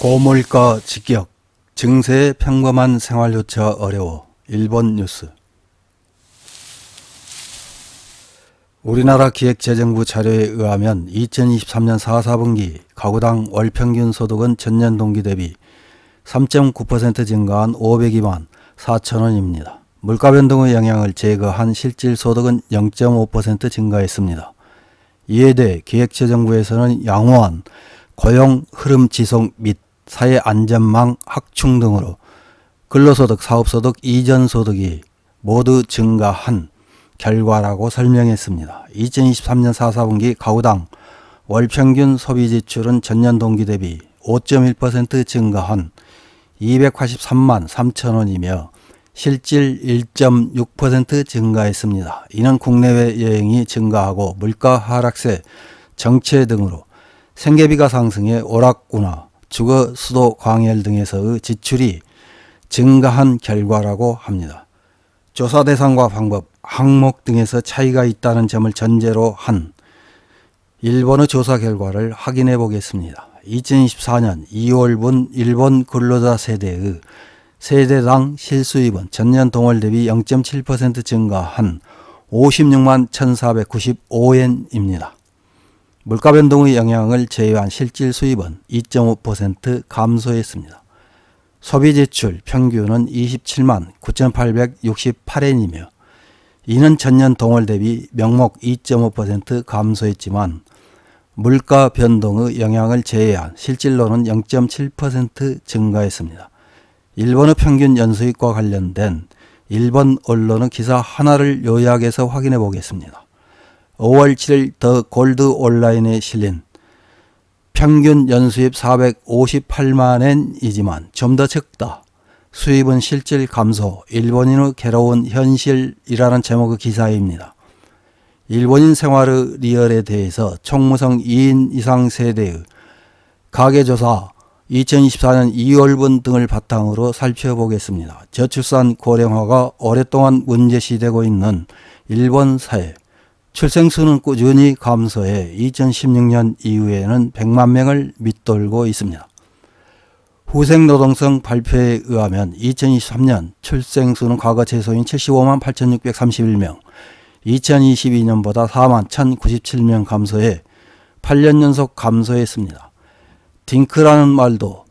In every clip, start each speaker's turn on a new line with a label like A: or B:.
A: 고물가 직격, 증세의 평범한 생활조차 어려워. 일본 뉴스. 우리나라 기획재정부 자료에 의하면 2023년 4분기 가구당 월평균 소득은 전년 동기 대비 3.9% 증가한 502만 4천원입니다. 물가 변동의 영향을 제거한 실질 소득은 0.5% 증가했습니다. 이에 대해 기획재정부에서는 양호한 고용 흐름 지속 및 사회 안전망 확충 등으로 근로소득, 사업소득, 이전소득이 모두 증가한 결과라고 설명했습니다. 2023년 4분기 가구당 월평균 소비지출은 전년 동기 대비 5.1% 증가한 283만 3천원이며 실질 1.6% 증가했습니다. 이는 국내외 여행이 증가하고 물가 하락세, 정체 등으로 생계비가 상승해 오락구나, 주거 수도 광열 등에서의 지출이 증가한 결과라고 합니다. 조사 대상과 방법, 항목 등에서 차이가 있다는 점을 전제로 한 일본의 조사 결과를 확인해 보겠습니다. 2024년 2월분 일본 근로자 세대의 세대당 실수입은 전년 동월 대비 0.7% 증가한 56만 1,495엔입니다. 물가 변동의 영향을 제외한 실질 수입은 2.5% 감소했습니다. 소비지출 평균은 27만 9,868엔이며 이는 전년 동월 대비 명목 2.5% 감소했지만 물가 변동의 영향을 제외한 실질로는 0.7% 증가했습니다. 일본의 평균 연수입과 관련된 일본 언론의 기사 하나를 요약해서 확인해 보겠습니다. 5월 7일 더 골드 온라인에 실린 평균 연수입 458만엔이지만 좀 더 적다. 수입은 실질 감소, 일본인의 괴로운 현실이라는 제목의 기사입니다. 일본인 생활의 리얼에 대해서 총무성 2인 이상 세대의 가계조사 2024년 2월분 등을 바탕으로 살펴보겠습니다. 저출산 고령화가 오랫동안 문제시되고 있는 일본 사회. 출생수는 꾸준히 감소해 2016년 이후에는 100만 명을 밑돌고 있습니다. 후생노동성 발표에 의하면 2023년 출생수는 과거 최소인 75만 8,631명, 2022년보다 4만 1,097명 감소해 8년 연속 감소했습니다. 딩크라는 말도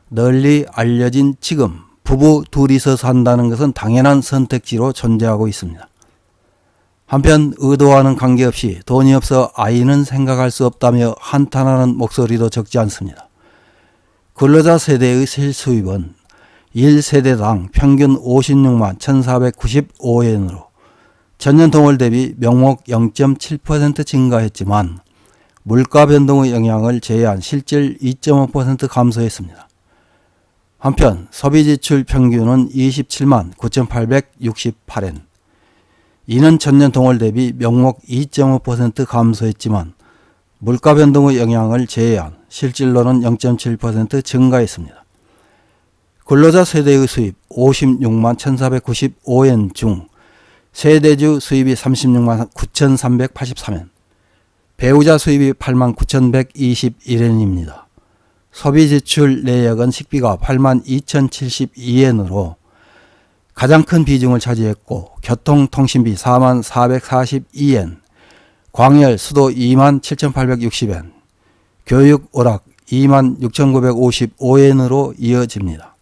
A: 널리 알려진 지금 부부 둘이서 산다는 것은 당연한 선택지로 존재하고 있습니다. 한편 의도와는 관계없이 돈이 없어 아이는 생각할 수 없다며 한탄하는 목소리도 적지 않습니다. 근로자 세대의 실수입은 1세대당 평균 56만 1,495엔으로 전년 동월 대비 명목 0.7% 증가했지만 물가 변동의 영향을 제외한 실질 2.5% 감소했습니다. 한편 소비지출 평균은 27만 9,868엔, 이는 전년 동월 대비 명목 2.5% 감소했지만 물가 변동의 영향을 제외한 실질로는 0.7% 증가했습니다. 근로자 세대의 수입 56만 1,495엔 중 세대주 수입이 36만 9,383엔, 배우자 수입이 8만 9,121엔입니다. 소비지출 내역은 식비가 8만 2,072엔으로 가장 큰 비중을 차지했고 교통통신비 4만 442엔, 광열 수도 2만 7,860엔, 교육 오락 2만 6,955엔으로 이어집니다.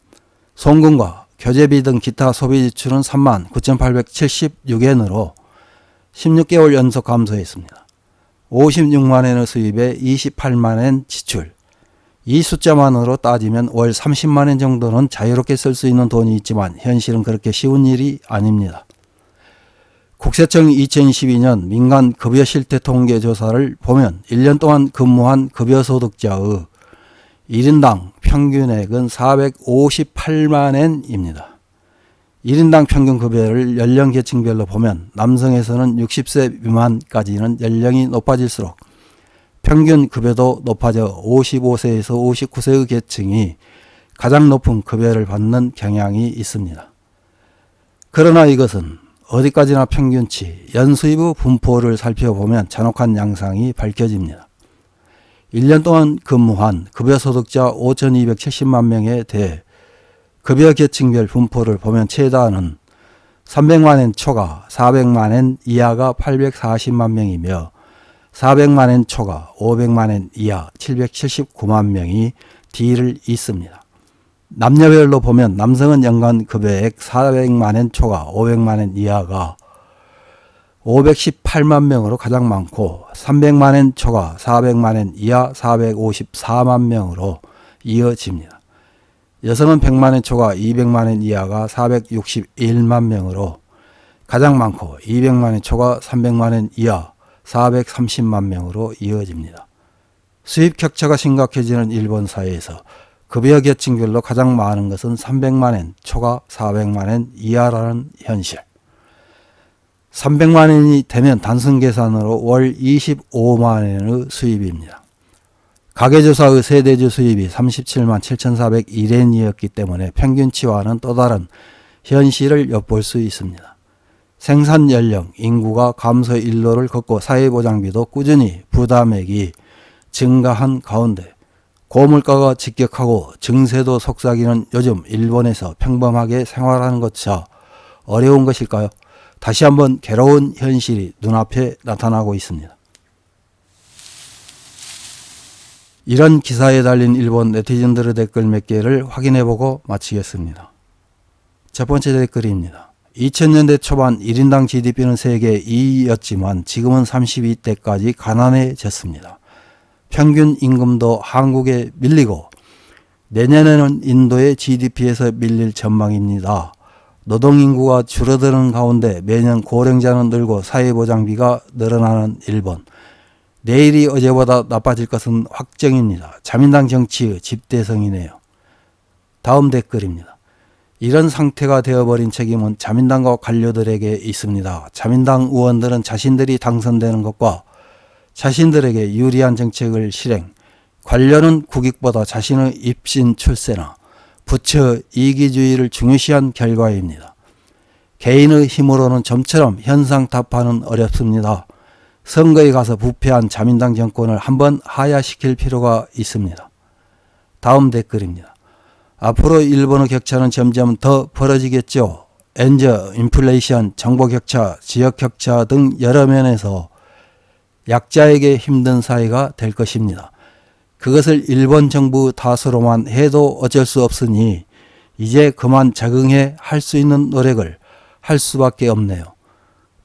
A: 송금과 교재비 등 기타 소비지출은 3만 9,876엔으로 16개월 연속 감소했습니다. 56만엔의 수입에 28만엔 지출, 이 숫자만으로 따지면 월 30만엔 정도는 자유롭게 쓸 수 있는 돈이 있지만 현실은 그렇게 쉬운 일이 아닙니다. 국세청이 2012년 민간 급여 실태 통계 조사를 보면 1년 동안 근무한 급여 소득자의 1인당 평균액은 458만엔입니다. 1인당 평균 급여를 연령 계층별로 보면 남성에서는 60세 미만까지는 연령이 높아질수록 평균 급여도 높아져 55세에서 59세의 계층이 가장 높은 급여를 받는 경향이 있습니다. 그러나 이것은 어디까지나 평균치, 연수입의 분포를 살펴보면 잔혹한 양상이 밝혀집니다. 1년 동안 근무한 급여소득자 5,270만 명에 대해 급여 계층별 분포를 보면 최다는 300만엔 초과 400만엔 이하가 840만 명이며 400만엔 초과 500만엔 이하 779만 명이 D를 잇습니다. 남녀별로 보면 남성은 연간 급여액 400만엔 초과 500만엔 이하가 518만 명으로 가장 많고 300만엔 초과 400만엔 이하 454만 명으로 이어집니다. 여성은 100만엔 초과 200만엔 이하가 461만 명으로 가장 많고 200만엔 초과 300만엔 이하 430만 명으로 이어집니다. 수입 격차가 심각해지는 일본 사회에서 급여 계층별로 가장 많은 것은 300만엔 초과 400만엔 이하라는 현실. 300만엔이 되면 단순 계산으로 월 25만엔의 수입입니다. 가계조사의 세대주 수입이 37만 7,401엔이었기 때문에 평균치와는 또 다른 현실을 엿볼 수 있습니다. 생산 연령, 인구가 감소 일로를 걷고 사회보장비도 꾸준히 부담액이 증가한 가운데 고물가가 직격하고 증세도 속삭이는 요즘 일본에서 평범하게 생활하는 것조차 어려운 것일까요? 다시 한번 괴로운 현실이 눈앞에 나타나고 있습니다. 이런 기사에 달린 일본 네티즌들의 댓글 몇 개를 확인해보고 마치겠습니다. 첫 번째 댓글입니다. 2000년대 초반 1인당 GDP는 세계 2위였지만 지금은 32대까지 가난해졌습니다. 평균 임금도 한국에 밀리고 내년에는 인도의 GDP에서 밀릴 전망입니다. 노동인구가 줄어드는 가운데 매년 고령자는 늘고 사회보장비가 늘어나는 일본. 내일이 어제보다 나빠질 것은 확정입니다. 자민당 정치의 집대성이네요. 다음 댓글입니다. 이런 상태가 되어버린 책임은 자민당과 관료들에게 있습니다. 자민당 의원들은 자신들이 당선되는 것과 자신들에게 유리한 정책을 실행, 관료는 국익보다 자신의 입신 출세나 부처 이기주의를 중요시한 결과입니다. 개인의 힘으로는 좀처럼 현상 타파는 어렵습니다. 선거에 가서 부패한 자민당 정권을 한번 하야시킬 필요가 있습니다. 다음 댓글입니다. 앞으로 일본의 격차는 점점 더 벌어지겠죠. 엔저, 인플레이션, 정보 격차, 지역 격차 등 여러 면에서 약자에게 힘든 사회가 될 것입니다. 그것을 일본 정부 탓으로만 해도 어쩔 수 없으니 이제 그만 적응해 할 수 있는 노력을 할 수밖에 없네요.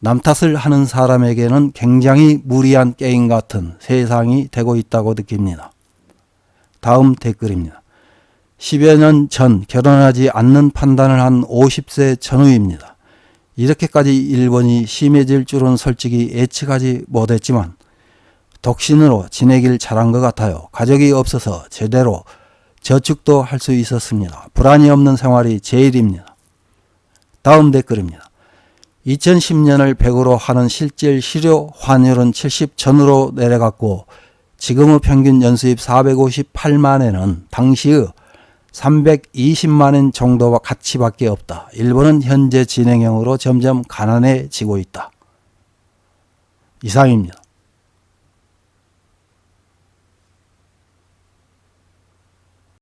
A: 남 탓을 하는 사람에게는 굉장히 무리한 게임 같은 세상이 되고 있다고 느낍니다. 다음 댓글입니다. 10여 년 전 결혼하지 않는 판단을 한 50세 전후입니다. 이렇게까지 일본이 심해질 줄은 솔직히 예측하지 못했지만 독신으로 지내길 잘한 것 같아요. 가족이 없어서 제대로 저축도 할 수 있었습니다. 불안이 없는 생활이 제일입니다. 다음 댓글입니다. 2010년을 100으로 하는 실질 실효 환율은 70 전으로 내려갔고 지금의 평균 연수입 458만엔은 당시의 320만엔 정도와 가치밖에 없다. 일본은 현재 진행형으로 점점 가난해지고 있다. 이상입니다.